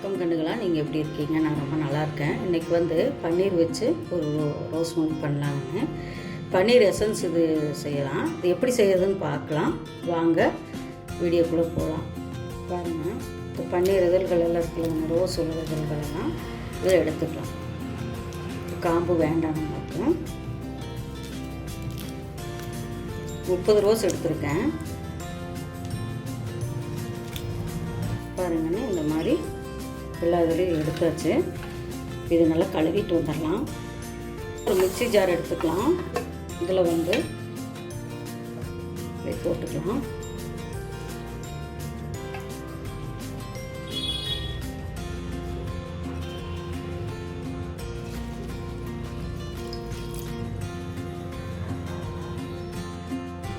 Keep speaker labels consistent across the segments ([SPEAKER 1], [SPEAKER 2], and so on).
[SPEAKER 1] வணக்கம் கண்டுகளா, நீங்கள் எப்படி இருக்கீங்க? நான் ரொம்ப நல்லா இருக்கேன். இன்றைக்கி பன்னீர் வச்சு ஒரு ரோஸ் மில்க் பண்ணலாங்க. பன்னீர் எசன்ஸ் இது செய்யலாம். இது எப்படி செய்யறதுன்னு பார்க்கலாம். வாங்க வீடியோக்குள்ளே போகலாம். பாருங்கள், இப்போ பன்னீர் இதழ்கள் எல்லாம் இருக்குல்ல, ரோஸ் உள்ள இதழ்களெல்லாம் இதில் எடுத்துக்கலாம். காம்பு வேண்டாம். மட்டும் 30 ரோஸ் எடுத்திருக்கேன். பாருங்கன்னு இந்த மாதிரி எல்லா இதுலேயும் எடுத்தாச்சு. இது நல்லா கழுவிட்டு வந்துடலாம். ஒரு மிக்ஸி ஜார் எடுத்துக்கலாம். இதில் போட்டுக்கலாம்.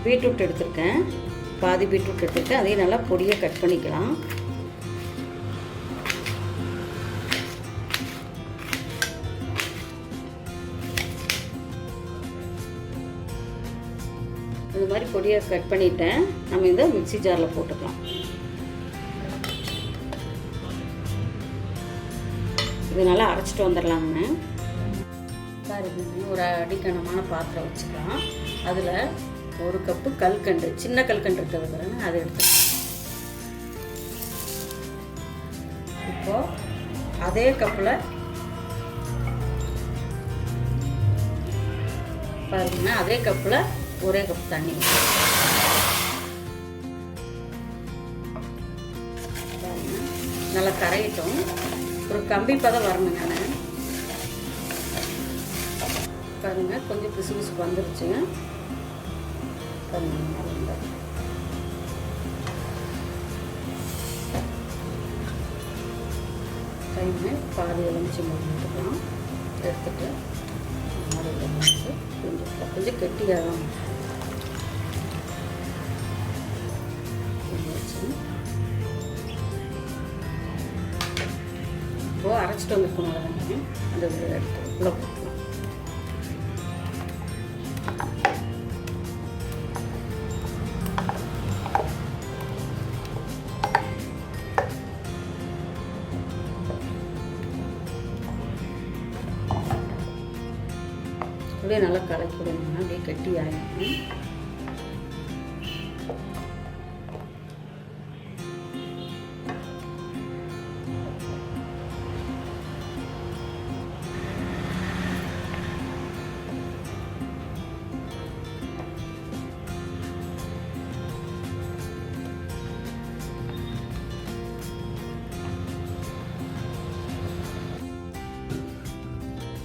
[SPEAKER 1] பீட்ரூட் எடுத்திருக்கேன், பாதி பீட்ரூட் எடுத்துருக்கேன். அதையும் நல்லா பொடியாக கட் பண்ணிக்கலாம். இந்த மாதிரி பொடியாக கட் பண்ணிட்டேன். நம்ம இந்த மிக்ஸி ஜாரில் போட்டுக்கலாம். இது நல்லா அரைச்சிட்டு வந்துடலாங்கண்ணே. பாருங்க, ஒரு அடிக்கனமான பாத்திரம் வச்சுக்கலாம். அதில் 1 கப்பு கல்கண்டு, சின்ன கல்கண்டு இருக்கிறது பாருங்க, அதை எடுத்துக்கலாம். இப்போது அதே கப்பில் பாருங்கன்னா, அதே கப்பில் 1 கப் தண்ணி நல்லா கரையிட்டோம். ஒரு கம்பி பதம் வரணுங்க. நான் பாருங்க, கொஞ்சம் பிசு பிசுக்கு வந்துருச்சுங்க. டைமு பாதி எலுமிச்சம்பழம் எடுத்துக்கலாம். எடுத்துட்டு கொஞ்சம் கெட்டியாக தான் இப்போ அரைச்சிட்டு வந்துருக்கோம். அந்த எடுத்து உள்ள போட்டுக்கலாம். அப்படியே நல்லா கலக்கி விடுங்க. அப்படியே கட்டி ஆகிடும்.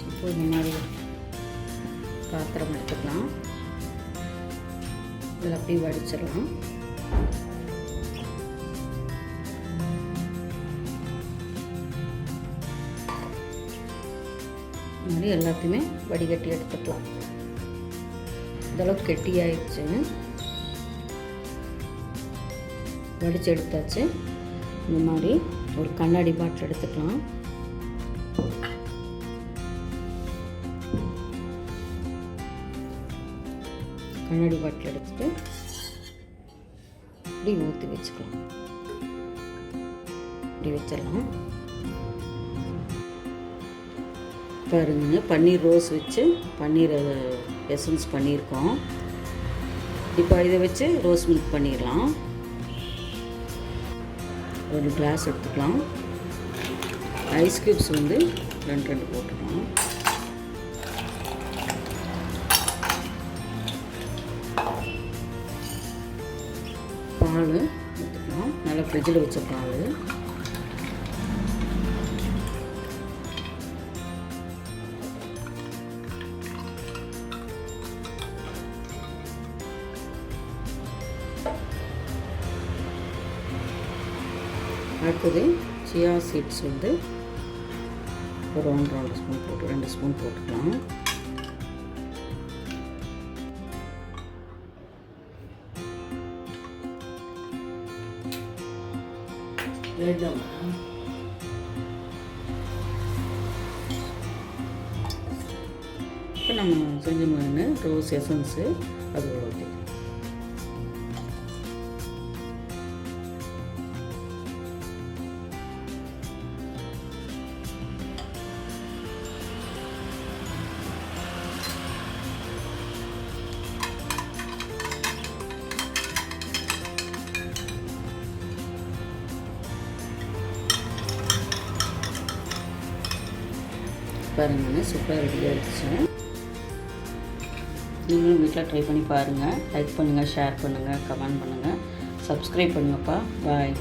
[SPEAKER 1] இப்போ இந்த மாதிரி பாத்திரம் எடுத்துக்கலாம். இதில் அப்படியே வடிச்சிடலாம். இந்த மாதிரி எல்லாத்தையுமே வடிகட்டி எடுத்துக்கலாம். இதளவுக்கு கெட்டி ஆயிடுச்சு. வடித்து எடுத்தாச்சு. இந்த மாதிரி ஒரு கண்ணாடி பாட்டில் எடுத்துக்கலாம். கண்ணாடி பாட்டில் எடுத்துட்டு இப்படி ஊற்றி வச்சுக்கலாம். இப்படி வச்சிடலாம். பாருங்க, பன்னீர் ரோஸ் வச்சு பன்னீர் எசன்ஸ் பண்ணியிருக்கோம். இப்போ இதை வச்சு ரோஸ் மில்க் பண்ணிடலாம். ஒரு கிளாஸ் எடுத்துக்கலாம். ஐஸ் க்யூப்ஸ் 2 போட்டுக்கலாம். பால் எடுத்துக்கலாம். நல்லா ஃப்ரிட்ஜில் வச்ச பால். அடுத்தது சியா சீட்ஸ் ஒரு 1 ஸ்பூன் போட்டு 2 ஸ்பூன் போட்டுக்கலாம். இப்போ நம்ம செஞ்ச ரோஸ் எசன்ஸு அது ஊற்றி பாருங்கன்னு சூப்பராக ரெடி ஆகிடுச்சு. நீங்களும் வீட்டில் ட்ரை பண்ணி பாருங்கள். லைக் பண்ணுங்கள், ஷேர் பண்ணுங்கள், கமெண்ட் பண்ணுங்கள், சப்ஸ்கிரைப் பண்ணுங்கப்பா. பாய்.